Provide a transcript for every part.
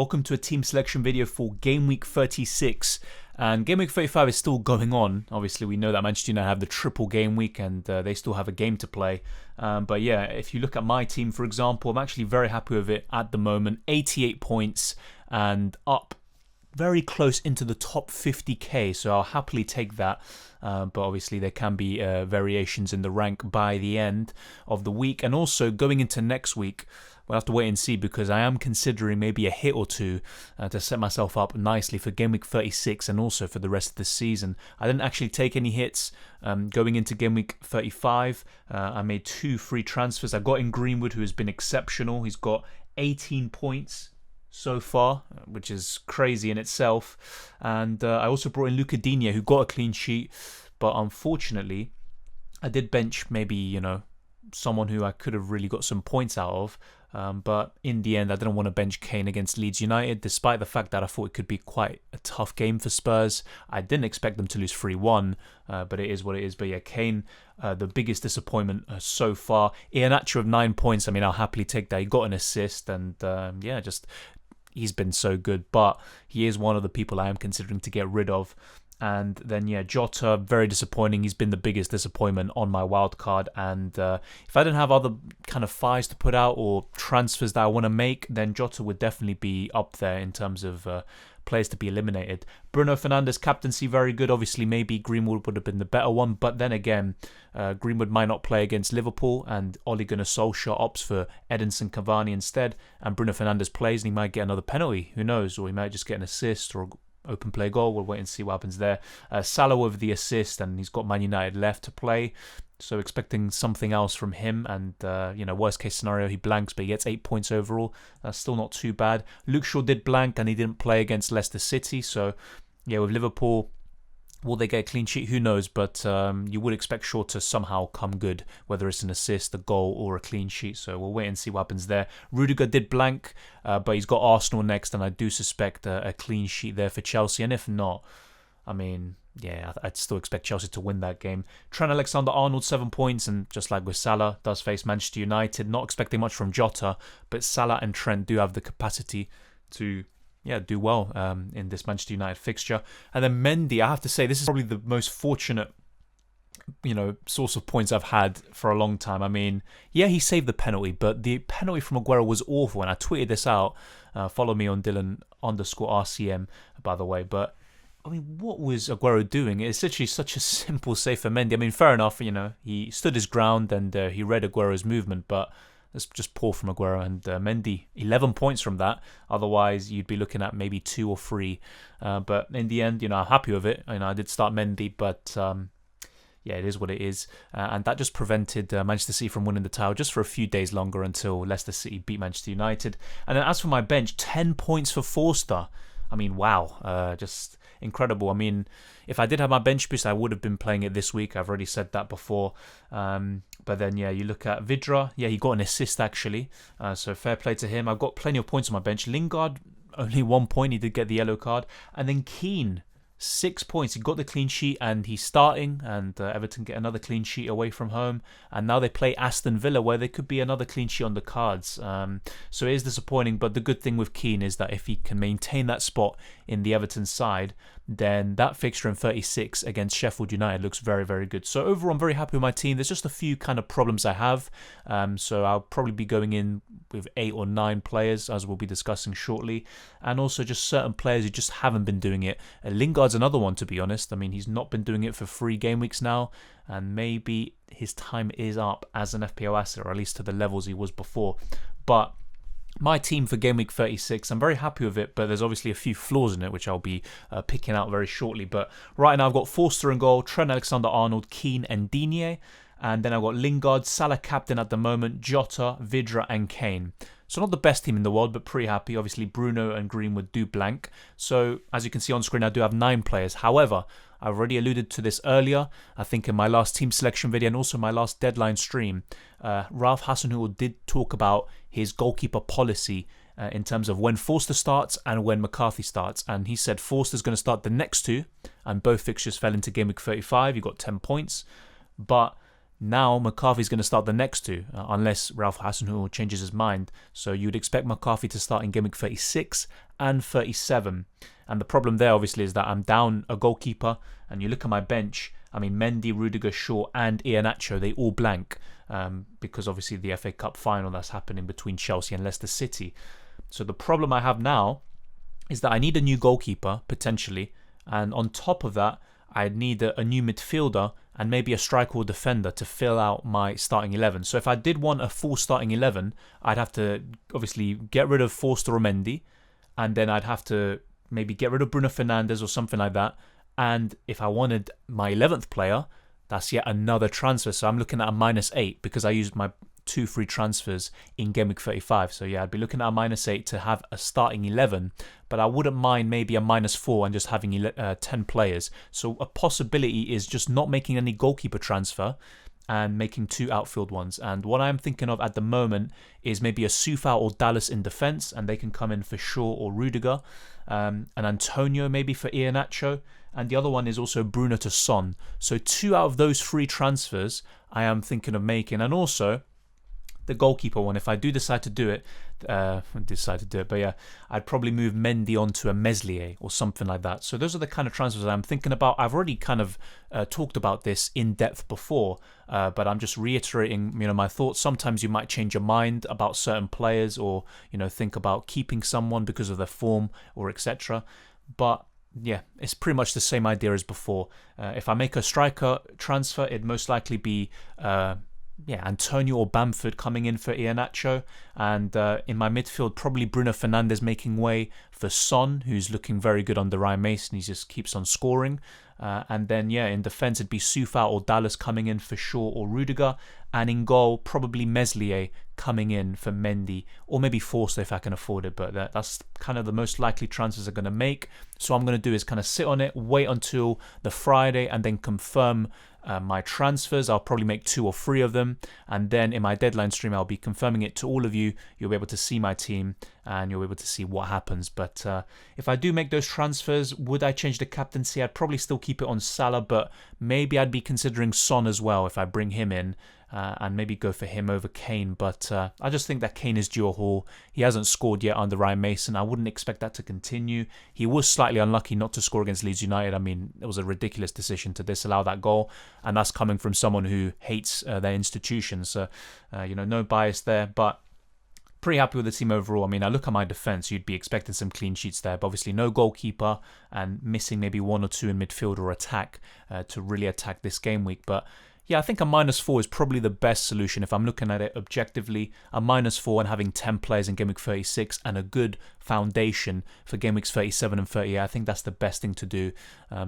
Welcome to a team selection video for Game Week 36. And Game Week 35 is still going on. Obviously, we know that Manchester United have the triple game week and they still have a game to play. But yeah, if you look at my team, for example, I'm actually very happy with it at the moment. 88 points and up very close into the top 50k, so I'll happily take that. But obviously there can be variations in the rank by the end of the week. And also going into next week, we'll have to wait and see, because I am considering maybe a hit or two to set myself up nicely for Game Week 36 and also for the rest of the season. I didn't actually take any hits going into Game Week 35. I made 2 free transfers. I got in Greenwood, who has been exceptional. He's got 18 points so far, which is crazy in itself. And I also brought in Luca Digne, who got a clean sheet, but unfortunately I did bench maybe, someone who I could have really got some points out of. But in the end, I didn't want to bench Kane against Leeds United, despite the fact that I thought it could be quite a tough game for Spurs. I didn't expect them to lose 3-1, but it is what it is. But yeah, Kane, the biggest disappointment so far. Iheanacho of 9 points, I'll happily take that. He got an assist, and he's been so good. But he is one of the people I am considering to get rid of. And then, Jota, very disappointing. He's been the biggest disappointment on my wild card. And if I didn't have other kind of fires to put out or transfers that I want to make, then Jota would definitely be up there in terms of players to be eliminated. Bruno Fernandes, captaincy, very good. Obviously, maybe Greenwood would have been the better one. But then again, Greenwood might not play against Liverpool, and Ole Gunnar Solskjaer opts for Edinson Cavani instead. And Bruno Fernandes plays, and he might get another penalty. Who knows? Or he might just get an assist or open play goal. We'll wait and see what happens there. Salah with the assist, and he's got Man United left to play, so expecting something else from him. And worst case scenario, he blanks, but he gets 8 points overall. That's still not too bad. Luke Shaw did blank, and he didn't play against Leicester City. So yeah, with Liverpool, will they get a clean sheet? Who knows? But you would expect Shaw to somehow come good, whether it's an assist, a goal, or a clean sheet. So we'll wait and see what happens there. Rudiger did blank, but he's got Arsenal next, and I do suspect a clean sheet there for Chelsea. And if not, I'd still expect Chelsea to win that game. Trent Alexander-Arnold, 7 points, and just like with Salah, does face Manchester United. Not expecting much from Jota, but Salah and Trent do have the capacity to do well in this Manchester United fixture. And then Mendy, I have to say, this is probably the most fortunate, source of points I've had for a long time. He saved the penalty, but the penalty from Aguero was awful, and I tweeted this out. Follow me on Dylan_RCM, by the way. But what was Aguero doing? It's literally such a simple save for Mendy. Fair enough, he stood his ground and he read Aguero's movement, but that's just poor from Aguero. And Mendy, 11 points from that. Otherwise, you'd be looking at maybe 2 or 3. But in the end, I'm happy with it. I did start Mendy, but it is what it is. And that just prevented Manchester City from winning the title just for a few days longer until Leicester City beat Manchester United. And then as for my bench, 10 points for Forster. Wow. Just incredible. If I did have my bench boost, I would have been playing it this week. I've already said that before. But then, you look at Vidra. He got an assist, actually. So fair play to him. I've got plenty of points on my bench. Lingard, only 1 point. He did get the yellow card. And then Keane, 6 points. He got the clean sheet, and he's starting. And Everton get another clean sheet away from home. And now they play Aston Villa, where there could be another clean sheet on the cards. So it is disappointing. But the good thing with Keane is that if he can maintain that spot in the Everton side, then that fixture in 36 against Sheffield United looks very, very good. So overall, I'm very happy with my team. There's just a few kind of problems I have. So I'll probably be going in with 8 or 9 players, as we'll be discussing shortly. And also just certain players who just haven't been doing it. Lingard's another one, to be honest. He's not been doing it for 3 game weeks now. And maybe his time is up as an FPL asset, or at least to the levels he was before. But my team for Game Week 36, I'm very happy with it, but there's obviously a few flaws in it, which I'll be picking out very shortly. But right now I've got Forster in goal, Trent Alexander-Arnold, Keane and Digne. And then I've got Lingard, Salah captain at the moment, Jota, Vidra and Kane. So not the best team in the world, but pretty happy. Obviously Bruno and Greenwood do blank. So as you can see on screen, I do have 9 players. However, I've already alluded to this earlier, I think in my last team selection video and also my last deadline stream. Ralph Hasenhüttl did talk about his goalkeeper policy in terms of when Forster starts and when McCarthy starts. And he said Forster's going to start the next 2, and both fixtures fell into Game Week 35. He got 10 points. But now McCarthy's going to start the next 2, unless Ralph Hasenhüttl changes his mind. So you'd expect McCarthy to start in Game Week 36 and 37. And the problem there, obviously, is that I'm down a goalkeeper. And you look at my bench, I mean, Mendy, Rudiger, Shaw, and Iheanacho, they all blank. Because obviously the FA Cup final that's happening between Chelsea and Leicester City. So the problem I have now is that I need a new goalkeeper, potentially. And on top of that, I need a new midfielder and maybe a striker or defender to fill out my starting 11. So if I did want a full starting 11, I'd have to obviously get rid of Forster or Mendy, and then I'd have to maybe get rid of Bruno Fernandes or something like that. And if I wanted my 11th player, that's yet another transfer. So I'm looking at a -8 because I used my 2 free transfers in Gameweek 35. So yeah, I'd be looking at a -8 to have a starting 11, but I wouldn't mind maybe a -4 and just having 10 players. So a possibility is just not making any goalkeeper transfer and making 2 outfield ones. And what I'm thinking of at the moment is maybe a Soufal or Dallas in defence, and they can come in for Shaw or Rudiger, and Antonio maybe for Iheanacho, and the other one is also Bruno to Son. So 2 out of those 3 transfers I am thinking of making, and also the goalkeeper one. If I do decide to do it, but yeah, I'd probably move Mendy onto a Meslier or something like that. So those are the kind of transfers I'm thinking about. I've already kind of talked about this in depth before, but I'm just reiterating, my thoughts. Sometimes you might change your mind about certain players, or think about keeping someone because of their form or etc. But yeah, it's pretty much the same idea as before. If I make a striker transfer, it'd most likely be Antonio or Bamford coming in for Iheanacho, and in my midfield probably Bruno Fernandes making way for Son, who's looking very good under Ryan Mason. He just keeps on scoring, and then in defence it'd be Soufal or Dallas coming in for Shaw or Rudiger, and in goal probably Meslier coming in for Mendy, or maybe Forster if I can afford it. But that's kind of the most likely transfers I'm going to make. So what I'm going to do is kind of sit on it, wait until the Friday, and then confirm my transfers. I'll probably make 2 or 3 of them, and then in my deadline stream I'll be confirming it to all of you. You'll be able to see my team and you'll be able to see what happens. But if I do make those transfers, would I change the captaincy? I'd probably still keep it on Salah, but maybe I'd be considering Son as well if I bring him in, and maybe go for him over Kane. But I just think that Kane is due a haul. He hasn't scored yet under Ryan Mason. I wouldn't expect that to continue. He was slightly unlucky not to score against Leeds United. I mean, it was a ridiculous decision to disallow that goal, and that's coming from someone who hates their institution. So, no bias there, but pretty happy with the team overall. I mean, I look at my defence, you'd be expecting some clean sheets there, but obviously no goalkeeper and missing maybe 1 or 2 in midfield or attack to really attack this game week. But yeah, I think a -4 is probably the best solution if I'm looking at it objectively. A -4 and having 10 players in Game Week 36 and a good foundation for Game Weeks 37 and 38. I think that's the best thing to do.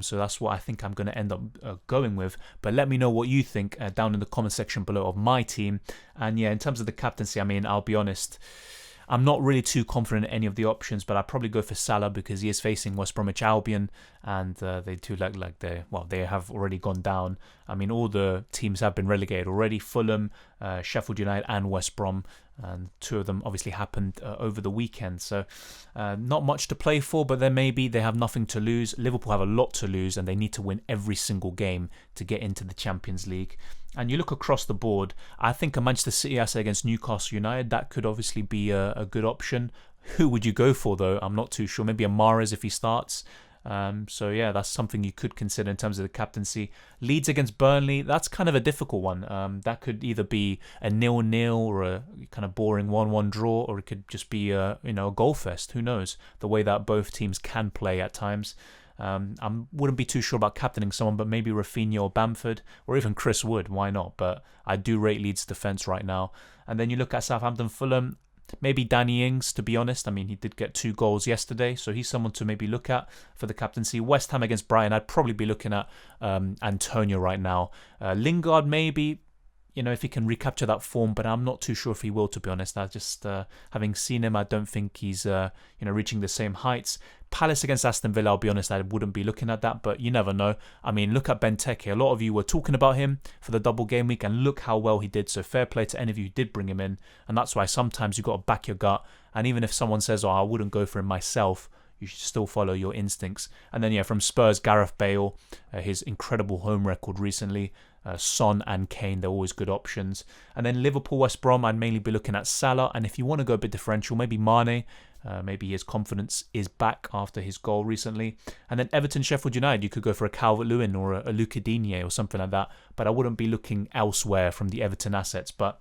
So that's what I think I'm going to end up going with. But let me know what you think down in the comment section below of my team. And yeah, in terms of the captaincy, I mean, I'll be honest, I'm not really too confident in any of the options, but I'd probably go for Salah because he is facing West Bromwich Albion, and they do they have already gone down. I mean, all the teams have been relegated already: Fulham, Sheffield United, and West Brom, and 2 of them obviously happened over the weekend. So not much to play for, but then maybe they have nothing to lose. Liverpool have a lot to lose, and they need to win every single game to get into the Champions League. And you look across the board, I think a Manchester City asset against Newcastle United, that could obviously be a good option. Who would you go for, though? I'm not too sure. Maybe a Mahrez if he starts. So yeah, that's something you could consider in terms of the captaincy. Leeds against Burnley, that's kind of a difficult one. That could either be a 0-0 or a kind of boring 1-1 draw, or it could just be a goal fest. Who knows? The way that both teams can play at times. I wouldn't be too sure about captaining someone, but maybe Rafinha or Bamford, or even Chris Wood. Why not? But I do rate Leeds' defence right now. And then you look at Southampton, Fulham. Maybe Danny Ings, to be honest. I mean, he did get 2 goals yesterday, so he's someone to maybe look at for the captaincy. West Ham against Brighton, I'd probably be looking at Antonio right now. Lingard, maybe, if he can recapture that form, but I'm not too sure if he will, to be honest. I just, having seen him, I don't think he's, reaching the same heights. Palace against Aston Villa, I'll be honest, I wouldn't be looking at that, but you never know. I mean, look at Benteke. A lot of you were talking about him for the double game week, and look how well he did. So fair play to any of you who did bring him in, and that's why sometimes you've got to back your gut. And even if someone says, I wouldn't go for him myself, you should still follow your instincts. And then, from Spurs, Gareth Bale, his incredible home record recently. Son and Kane, they're always good options. And then Liverpool, West Brom, I'd mainly be looking at Salah. And if you want to go a bit differential, maybe Mane. Maybe his confidence is back after his goal recently. And then Everton, Sheffield United, you could go for a Calvert-Lewin or a Luca Digne or something like that. But I wouldn't be looking elsewhere from the Everton assets. But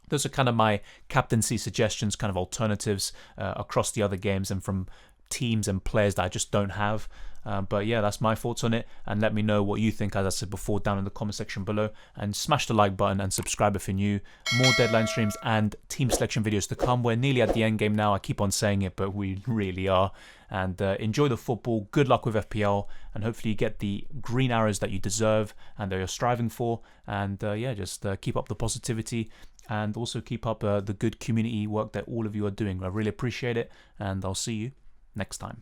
those are kind of my captaincy suggestions, kind of alternatives across the other games and from teams and players that I just don't have. But yeah, that's my thoughts on it, and let me know what you think, as I said before, down in the comment section below, and smash the like button and subscribe if you're new. More deadline streams and team selection videos to come. We're nearly at the end game now. I keep on saying it, but we really are. And enjoy the football, good luck with FPL, and hopefully you get the green arrows that you deserve and that you're striving for. And yeah, just keep up the positivity, and also keep up the good community work that all of you are doing. I really appreciate it, and I'll see you next time.